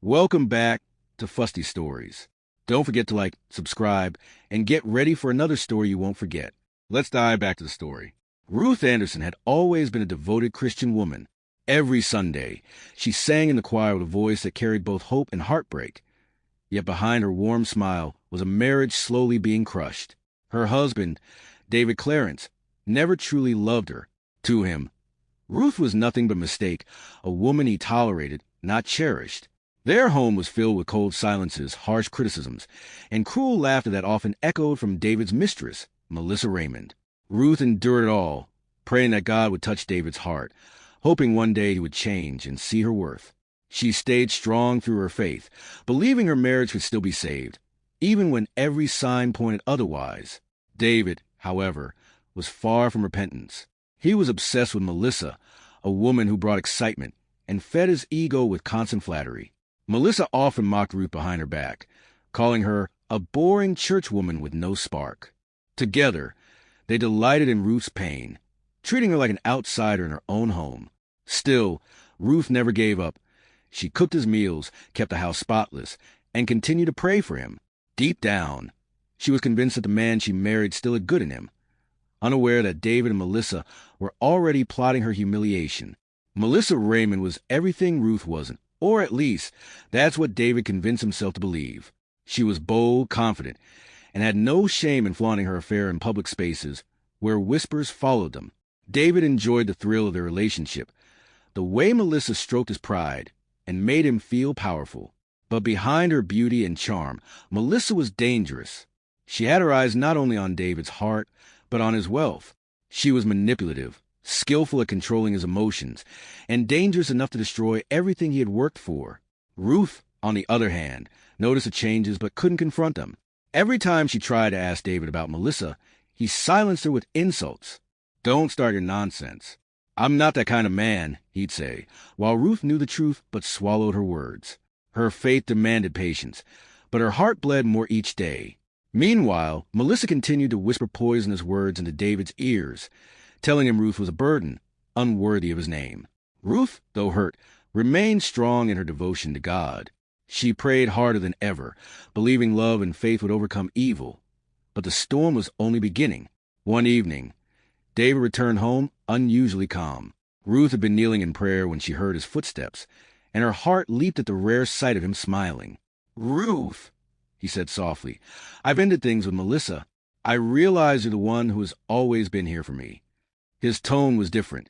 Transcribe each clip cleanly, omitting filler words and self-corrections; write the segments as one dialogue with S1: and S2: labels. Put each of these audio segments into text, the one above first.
S1: Welcome back to Fusty Stories. Don't forget to like, subscribe, and get ready for another story you won't forget. Let's dive back to the story. Ruth Anderson had always been a devoted Christian woman. Every Sunday, she sang in the choir with a voice that carried both hope and heartbreak. Yet behind her warm smile was a marriage slowly being crushed. Her husband, David Clarence, never truly loved her. To him, Ruth was nothing but mistake, a woman he tolerated, not cherished. Their home was filled with cold silences, harsh criticisms, and cruel laughter that often echoed from David's mistress, Melissa Raymond. Ruth endured it all, praying that God would touch David's heart, hoping one day he would change and see her worth. She stayed strong through her faith, believing her marriage could still be saved, even when every sign pointed otherwise. David, however, was far from repentance. He was obsessed with Melissa, a woman who brought excitement, and fed his ego with constant flattery. Melissa often mocked Ruth behind her back, calling her a boring churchwoman with no spark. Together, they delighted in Ruth's pain, treating her like an outsider in her own home. Still, Ruth never gave up. She cooked his meals, kept the house spotless, and continued to pray for him. Deep down, she was convinced that the man she married still had good in him, unaware that David and Melissa were already plotting her humiliation. Melissa Raymond was everything Ruth wasn't, or at least, that's what David convinced himself to believe. She was bold, confident, and had no shame in flaunting her affair in public spaces where whispers followed them. David enjoyed the thrill of their relationship, the way Melissa stroked his pride and made him feel powerful. But behind her beauty and charm, Melissa was dangerous. She had her eyes not only on David's heart, but on his wealth. She was manipulative, skillful at controlling his emotions, and dangerous enough to destroy everything he had worked for. Ruth, on the other hand, noticed the changes but couldn't confront them. Every time she tried to ask David about Melissa, he silenced her with insults. "Don't start your nonsense. I'm not that kind of man," he'd say, while Ruth knew the truth but swallowed her words. Her faith demanded patience, but her heart bled more each day. Meanwhile, Melissa continued to whisper poisonous words into David's ears, telling him Ruth was a burden, unworthy of his name. Ruth, though hurt, remained strong in her devotion to God. She prayed harder than ever, believing love and faith would overcome evil. But the storm was only beginning. One evening, David returned home unusually calm. Ruth had been kneeling in prayer when she heard his footsteps, and her heart leaped at the rare sight of him smiling. "Ruth," he said softly, "I've ended things with Melissa. I realize you're the one who has always been here for me." His tone was different,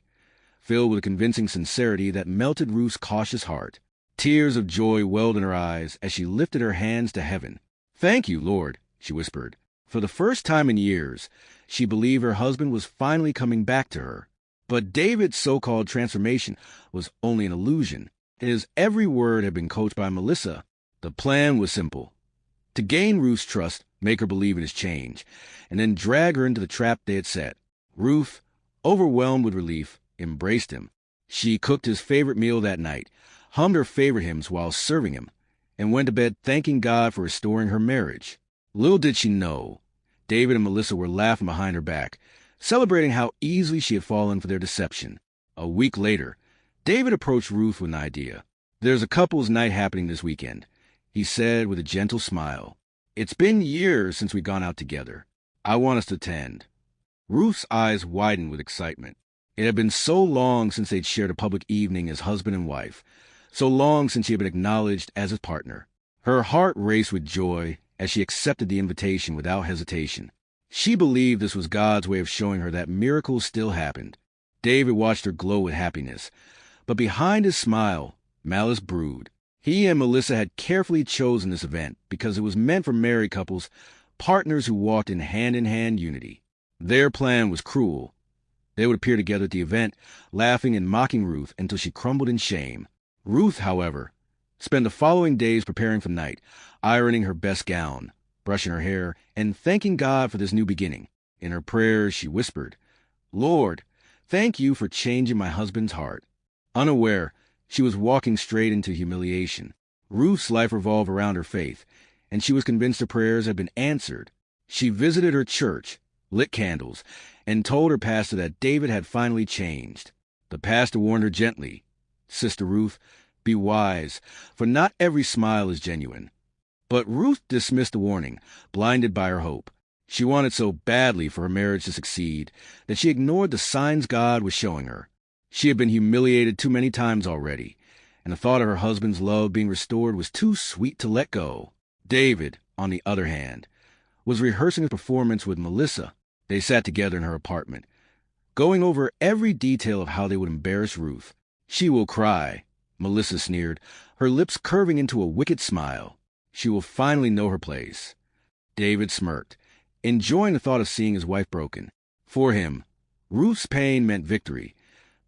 S1: filled with a convincing sincerity that melted Ruth's cautious heart. Tears of joy welled in her eyes as she lifted her hands to heaven. "Thank you, Lord," she whispered. For the first time in years, she believed her husband was finally coming back to her. But David's so-called transformation was only an illusion. His every word had been coached by Melissa. The plan was simple: to gain Ruth's trust, make her believe in his change, and then drag her into the trap they had set. Ruth, overwhelmed with relief, embraced him. She cooked his favorite meal that night, hummed her favorite hymns while serving him, and went to bed thanking God for restoring her marriage. Little did she know, David and Melissa were laughing behind her back, celebrating how easily she had fallen for their deception. A week later, David approached Ruth with an idea. "There's a couple's night happening this weekend," he said with a gentle smile. "It's been years since we've gone out together. I want us to attend." Ruth's eyes widened with excitement. It had been so long since they'd shared a public evening as husband and wife, so long since she had been acknowledged as his partner. Her heart raced with joy as she accepted the invitation without hesitation. She believed this was God's way of showing her that miracles still happened. David watched her glow with happiness, but behind his smile, malice brewed. He and Melissa had carefully chosen this event because it was meant for married couples, partners who walked in hand-in-hand unity. Their plan was cruel. They would appear together at the event, laughing and mocking Ruth until she crumbled in shame. Ruth, however, spent the following days preparing for the night, ironing her best gown, brushing her hair, and thanking God for this new beginning. In her prayers, she whispered, "Lord, thank you for changing my husband's heart." Unaware, she was walking straight into humiliation. Ruth's life revolved around her faith, and she was convinced her prayers had been answered. She visited her church, lit candles, and told her pastor that David had finally changed. The pastor warned her gently, "Sister Ruth, Be wise, for not every smile is genuine. But Ruth dismissed the warning, blinded by her hope. She wanted so badly for her marriage to succeed that she ignored the signs God was showing her. She had been humiliated too many times already, and the thought of her husband's love being restored was too sweet to let go. David, on the other hand, was rehearsing his performance with Melissa. They sat together in her apartment, going over every detail of how they would embarrass Ruth. "She will cry," Melissa sneered, her lips curving into a wicked smile. "She will finally know her place." David smirked, enjoying the thought of seeing his wife broken. For him, Ruth's pain meant victory,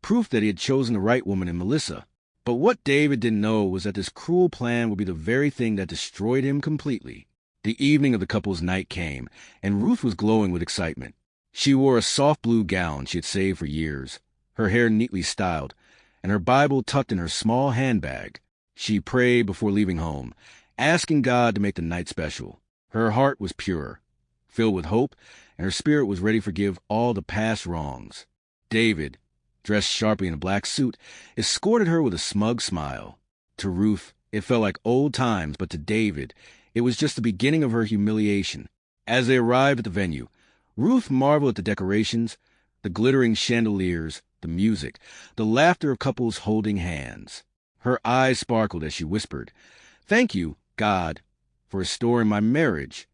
S1: proof that he had chosen the right woman in Melissa. But what David didn't know was that this cruel plan would be the very thing that destroyed him completely. The evening of the couple's night came, and Ruth was glowing with excitement. She wore a soft blue gown she had saved for years, her hair neatly styled, and her Bible tucked in her small handbag. She prayed before leaving home, asking God to make the night special. Her heart was pure, filled with hope, and her spirit was ready to forgive all the past wrongs. David, dressed sharply in a black suit, escorted her with a smug smile. To Ruth, it felt like old times, but to David, it was just the beginning of her humiliation. As they arrived at the venue, Ruth marveled at the decorations, the glittering chandeliers, the music, the laughter of couples holding hands. Her eyes sparkled as she whispered, "Thank you, God, for restoring my marriage."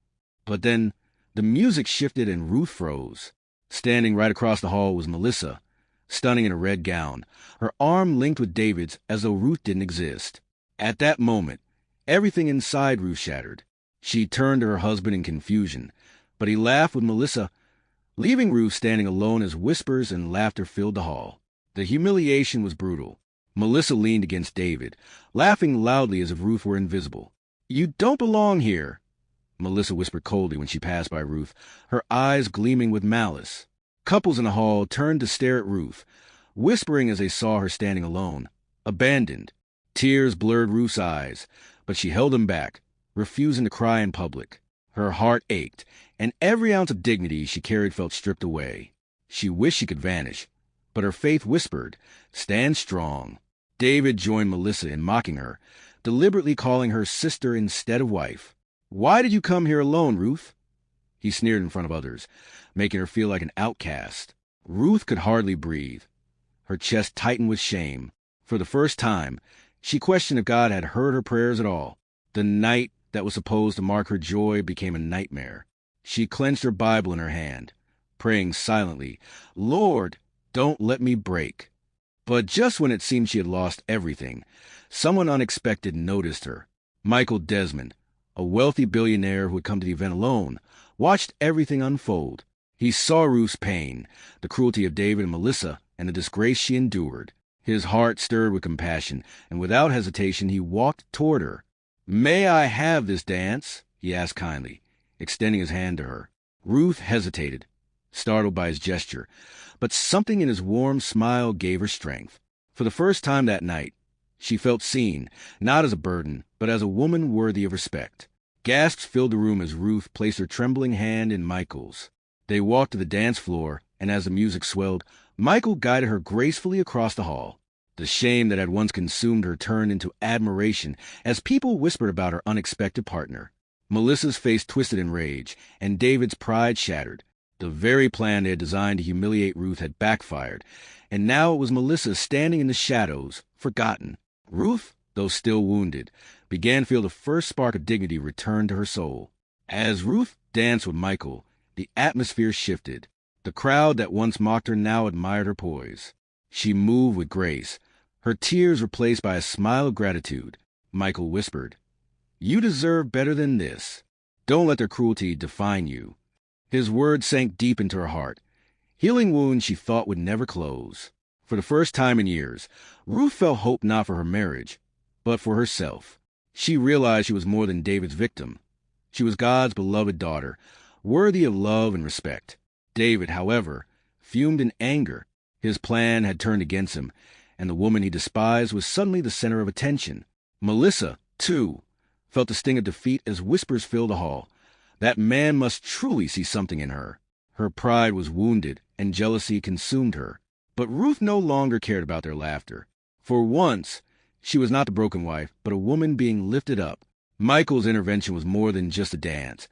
S1: But then the music shifted and Ruth froze. Standing right across the hall was Melissa, stunning in a red gown, her arm linked with David's as though Ruth didn't exist. At that moment, everything inside Ruth shattered. She turned to her husband in confusion, but he laughed with Melissa, leaving Ruth standing alone as whispers and laughter filled the hall. The humiliation was brutal. Melissa leaned against David, laughing loudly as if Ruth were invisible. "You don't belong here," Melissa whispered coldly when she passed by Ruth, her eyes gleaming with malice. Couples in the hall turned to stare at Ruth, whispering as they saw her standing alone, abandoned. Tears blurred Ruth's eyes, but she held them back, refusing to cry in public. Her heart ached, and every ounce of dignity she carried felt stripped away. She wished she could vanish, but her faith whispered, "Stand strong." David joined Melissa in mocking her, deliberately calling her sister instead of wife. "Why did you come here alone, Ruth?" He sneered in front of others, making her feel like an outcast. Ruth could hardly breathe. Her chest tightened with shame. For the first time, she questioned if God had heard her prayers at all. The night that was supposed to mark her joy became a nightmare. She clenched her Bible in her hand, praying silently, "Lord, don't let me break." But just when it seemed she had lost everything, someone unexpected noticed her. Michael Desmond, a wealthy billionaire who had come to the event alone, watched everything unfold. He saw Ruth's pain, the cruelty of David and Melissa, and the disgrace she endured. His heart stirred with compassion, and without hesitation he walked toward her. "May I have this dance?" he asked kindly, extending his hand to her. Ruth hesitated, startled by his gesture, but something in his warm smile gave her strength. For the first time that night, she felt seen, not as a burden, but as a woman worthy of respect. Gasps filled the room as Ruth placed her trembling hand in Michael's. They walked to the dance floor, and as the music swelled, Michael guided her gracefully across the hall. The shame that had once consumed her turned into admiration as people whispered about her unexpected partner. Melissa's face twisted in rage, and David's pride shattered. The very plan they had designed to humiliate Ruth had backfired, and now it was Melissa standing in the shadows, forgotten. Ruth, though still wounded, began to feel the first spark of dignity return to her soul. As Ruth danced with Michael, the atmosphere shifted. The crowd that once mocked her now admired her poise. She moved with grace, her tears replaced by a smile of gratitude. Michael whispered, "You deserve better than this. Don't let their cruelty define you." His words sank deep into her heart, healing wounds she thought would never close. For the first time in years, Ruth felt hope not for her marriage, but for herself. She realized she was more than David's victim. She was God's beloved daughter, worthy of love and respect. David, however, fumed in anger. His plan had turned against him, and the woman he despised was suddenly the center of attention. Melissa, too, felt the sting of defeat as whispers filled the hall. That man must truly see something in her. Her pride was wounded, and jealousy consumed her. But Ruth no longer cared about their laughter. For once, She was not the broken wife, but a woman being lifted up. Michael's intervention was more than just a dance.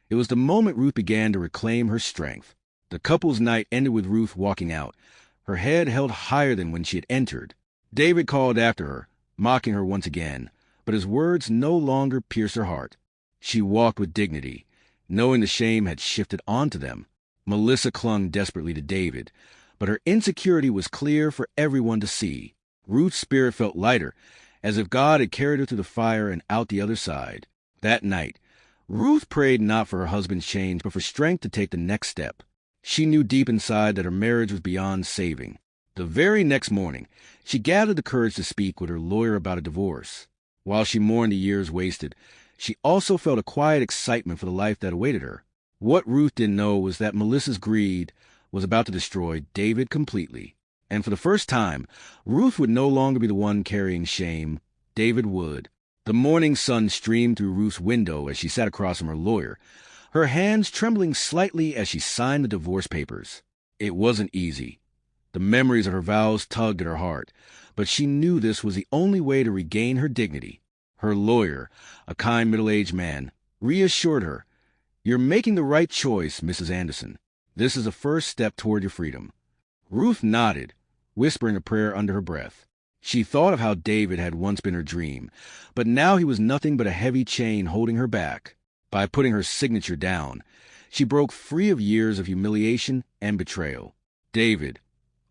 S1: It was the moment Ruth began to reclaim her strength. The couple's night ended with Ruth walking out, her head held higher than when she had entered. David called after her, mocking her once again, but his words no longer pierced her heart. She walked with dignity, knowing the shame had shifted onto them. Melissa clung desperately to David, but her insecurity was clear for everyone to see. Ruth's spirit felt lighter, as if God had carried her through the fire and out the other side. That night, Ruth prayed not for her husband's change, but for strength to take the next step. She knew deep inside that her marriage was beyond saving. The very next morning, she gathered the courage to speak with her lawyer about a divorce. While she mourned the years wasted, she also felt a quiet excitement for the life that awaited her. What Ruth didn't know was that Melissa's greed was about to destroy David completely. And for the first time, Ruth would no longer be the one carrying shame. David would. The morning sun streamed through Ruth's window as she sat across from her lawyer, her hands trembling slightly as she signed the divorce papers. It wasn't easy. The memories of her vows tugged at her heart, but she knew this was the only way to regain her dignity. Her lawyer, a kind middle-aged man, reassured her, "You're making the right choice, Mrs. Anderson. This is the first step toward your freedom." Ruth nodded, whispering a prayer under her breath. She thought of how David had once been her dream, but now he was nothing but a heavy chain holding her back. By putting her signature down, she broke free of years of humiliation and betrayal. David,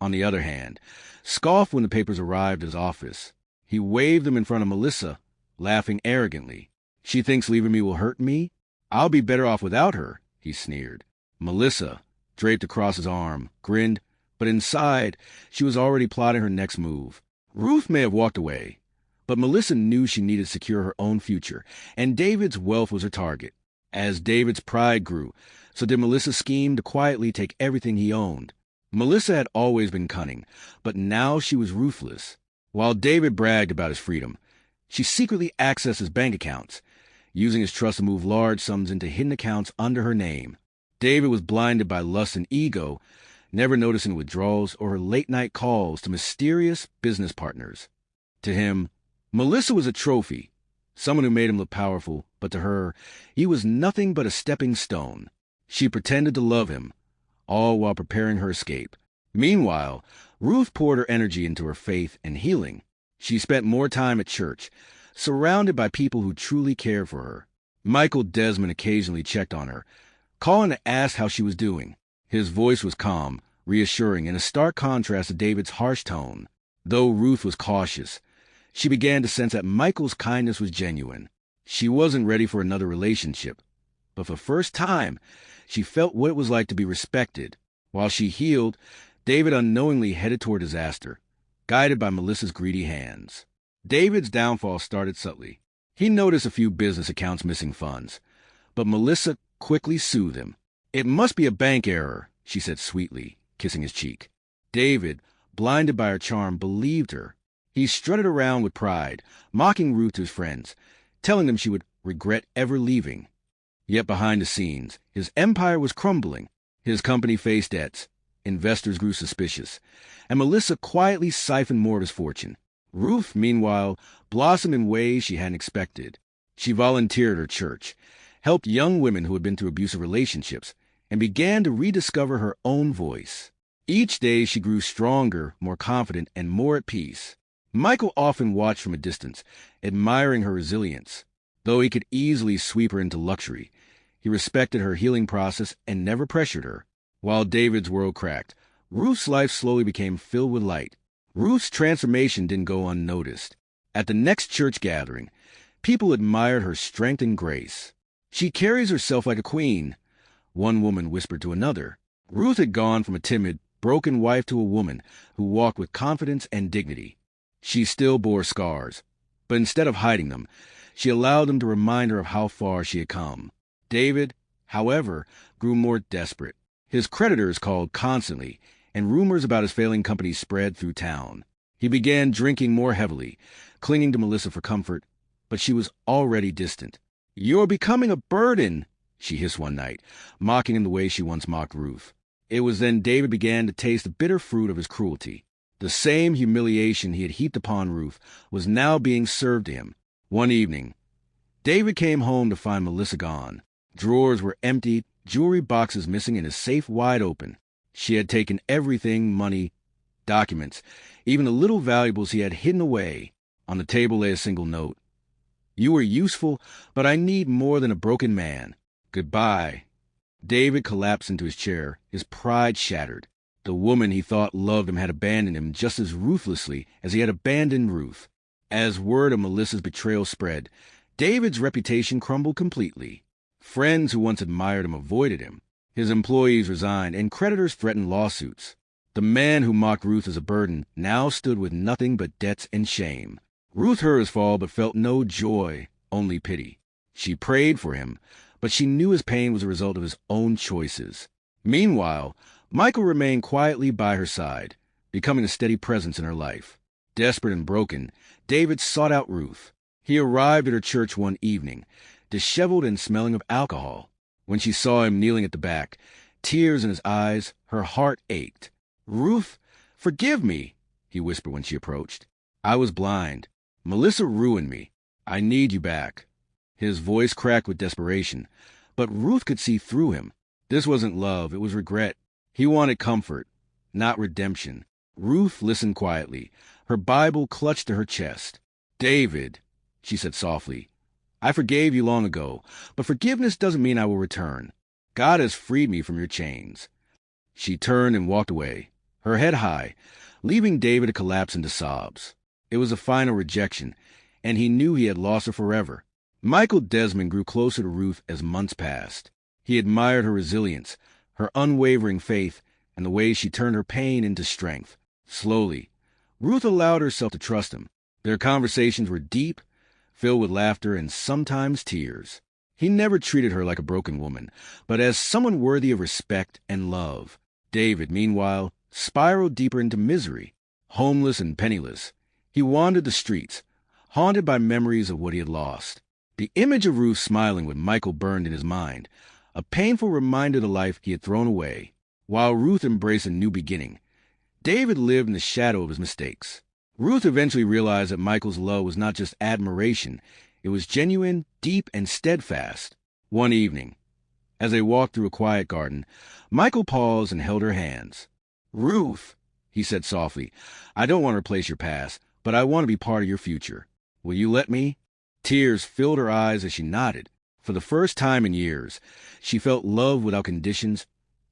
S1: on the other hand, scoffed when the papers arrived at his office. He waved them in front of Melissa, laughing arrogantly. "She thinks leaving me will hurt me? I'll be better off without her," he sneered. Melissa, draped across his arm, grinned, but inside, she was already plotting her next move. Ruth may have walked away, but Melissa knew she needed to secure her own future, and David's wealth was her target. As David's pride grew, so did Melissa's scheme to quietly take everything he owned. Melissa had always been cunning, but now she was ruthless. While David bragged about his freedom, she secretly accessed his bank accounts, using his trust to move large sums into hidden accounts under her name. David was blinded by lust and ego, never noticing withdrawals or her late-night calls to mysterious business partners. To him, Melissa was a trophy, someone who made him look powerful, but to her, he was nothing but a stepping stone. She pretended to love him, all while preparing her escape. Meanwhile, Ruth poured her energy into her faith and healing. She spent more time at church, surrounded by people who truly cared for her. Michael Desmond occasionally checked on her, calling to ask how she was doing. His voice was calm, reassuring, in a stark contrast to David's harsh tone. Though Ruth was cautious, she began to sense that Michael's kindness was genuine. She wasn't ready for another relationship, but for the first time, she felt what it was like to be respected. While she healed, David unknowingly headed toward disaster, guided by Melissa's greedy hands. David's downfall started subtly. He noticed a few business accounts missing funds, but Melissa quickly soothed him. "It must be a bank error," she said sweetly, kissing his cheek. David, blinded by her charm, believed her. He strutted around with pride, mocking Ruth to his friends, telling them she would regret ever leaving. Yet behind the scenes, his empire was crumbling. His company faced debts, investors grew suspicious, and Melissa quietly siphoned more of his fortune. Ruth, meanwhile, blossomed in ways she hadn't expected. She volunteered at her church, helped young women who had been through abusive relationships, and began to rediscover her own voice. Each day she grew stronger, more confident, and more at peace. Michael often watched from a distance, admiring her resilience. Though he could easily sweep her into luxury, he respected her healing process and never pressured her. While David's world cracked, Ruth's life slowly became filled with light. Ruth's transformation didn't go unnoticed. At the next church gathering, people admired her strength and grace. "She carries herself like a queen," one woman whispered to another. Ruth had gone from a timid, broken wife to a woman who walked with confidence and dignity. She still bore scars, but instead of hiding them, she allowed them to remind her of how far she had come. David, however, grew more desperate. His creditors called constantly, and rumors about his failing company spread through town. He began drinking more heavily, clinging to Melissa for comfort, but she was already distant. "You're becoming a burden," she hissed one night, mocking in the way she once mocked Ruth. It was then David began to taste the bitter fruit of his cruelty. The same humiliation he had heaped upon Ruth was now being served to him. One evening, David came home to find Melissa gone. Drawers were emptied, jewelry boxes missing, and his safe wide open. She had taken everything, money, documents, even the little valuables he had hidden away. On the table lay a single note. "You were useful, but I need more than a broken man. Goodbye." David collapsed into his chair, his pride shattered. The woman he thought loved him had abandoned him just as ruthlessly as he had abandoned Ruth. As word of Melissa's betrayal spread, David's reputation crumbled completely. Friends who once admired him avoided him. His employees resigned, and creditors threatened lawsuits. The man who mocked Ruth as a burden now stood with nothing but debts and shame. Ruth heard his fall but felt no joy, only pity. She prayed for him, but she knew his pain was a result of his own choices. Meanwhile, Michael remained quietly by her side, becoming a steady presence in her life. Desperate and broken, David sought out Ruth. He arrived at her church one evening, disheveled and smelling of alcohol. When she saw him kneeling at the back, tears in his eyes, her heart ached. "Ruth, forgive me," he whispered when she approached. "I was blind. Melissa ruined me. I need you back." His voice cracked with desperation, but Ruth could see through him. This wasn't love, it was regret. He wanted comfort, not redemption. Ruth listened quietly, her Bible clutched to her chest. "David," she said softly, "I forgave you long ago, but forgiveness doesn't mean I will return. God has freed me from your chains." She turned and walked away, her head high, leaving David to collapse into sobs. It was a final rejection, and he knew he had lost her forever. Michael Desmond grew closer to Ruth as months passed. He admired her resilience, her unwavering faith, and the way she turned her pain into strength. Slowly, Ruth allowed herself to trust him. Their conversations were deep, filled with laughter and sometimes tears. He never treated her like a broken woman, but as someone worthy of respect and love. David, meanwhile, spiraled deeper into misery. Homeless and penniless, he wandered the streets, haunted by memories of what he had lost. The image of Ruth smiling with Michael burned in his mind, a painful reminder of the life he had thrown away. While Ruth embraced a new beginning, David lived in the shadow of his mistakes. Ruth eventually realized that Michael's love was not just admiration, it was genuine, deep, and steadfast. One evening, as they walked through a quiet garden, Michael paused and held her hands. "Ruth," he said softly, "I don't want to replace your past, but I want to be part of your future. Will you let me?" Tears filled her eyes as she nodded. For the first time in years, she felt love without conditions,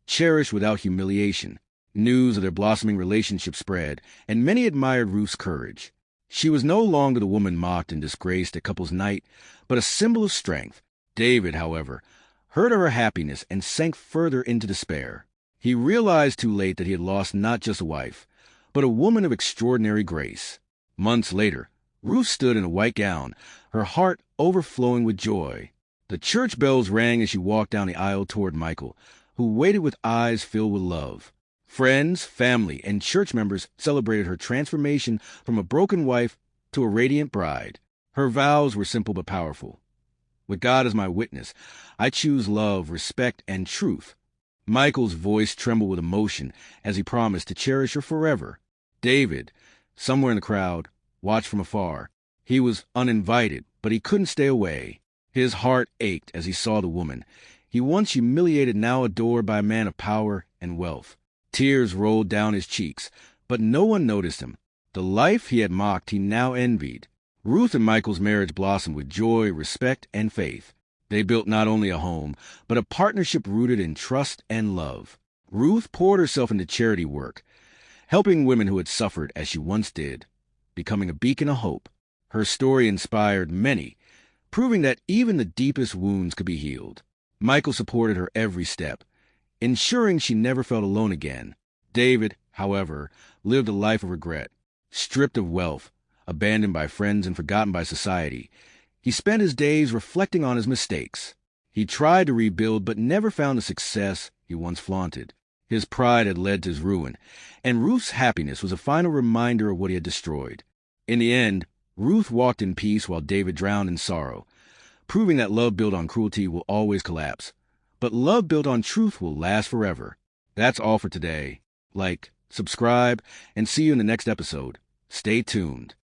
S1: cherished without humiliation. News of their blossoming relationship spread, and many admired Ruth's courage. She was no longer the woman mocked and disgraced at couples' night, but a symbol of strength. David, however, heard of her happiness and sank further into despair. He realized too late that he had lost not just a wife, but a woman of extraordinary grace. Months later, Ruth stood in a white gown, her heart overflowing with joy. The church bells rang as she walked down the aisle toward Michael, who waited with eyes filled with love. Friends, family, and church members celebrated her transformation from a broken wife to a radiant bride. Her vows were simple but powerful. "With God as my witness, I choose love, respect, and truth." Michael's voice trembled with emotion as he promised to cherish her forever. David, somewhere in the crowd, watched from afar. He was uninvited, but he couldn't stay away. His heart ached as he saw the woman he once humiliated, now adored by a man of power and wealth. Tears rolled down his cheeks, but no one noticed him. The life he had mocked he now envied. Ruth and Michael's marriage blossomed with joy, respect, and faith. They built not only a home, but a partnership rooted in trust and love. Ruth poured herself into charity work, helping women who had suffered as she once did, becoming a beacon of hope. Her story inspired many, proving that even the deepest wounds could be healed. Michael supported her every step, ensuring she never felt alone again. David, however, lived a life of regret. Stripped of wealth, abandoned by friends and forgotten by society, he spent his days reflecting on his mistakes. He tried to rebuild but never found the success he once flaunted. His pride had led to his ruin, and Ruth's happiness was a final reminder of what he had destroyed. In the end, Ruth walked in peace while David drowned in sorrow, proving that love built on cruelty will always collapse. But love built on truth will last forever. That's all for today. Like, subscribe, and see you in the next episode. Stay tuned.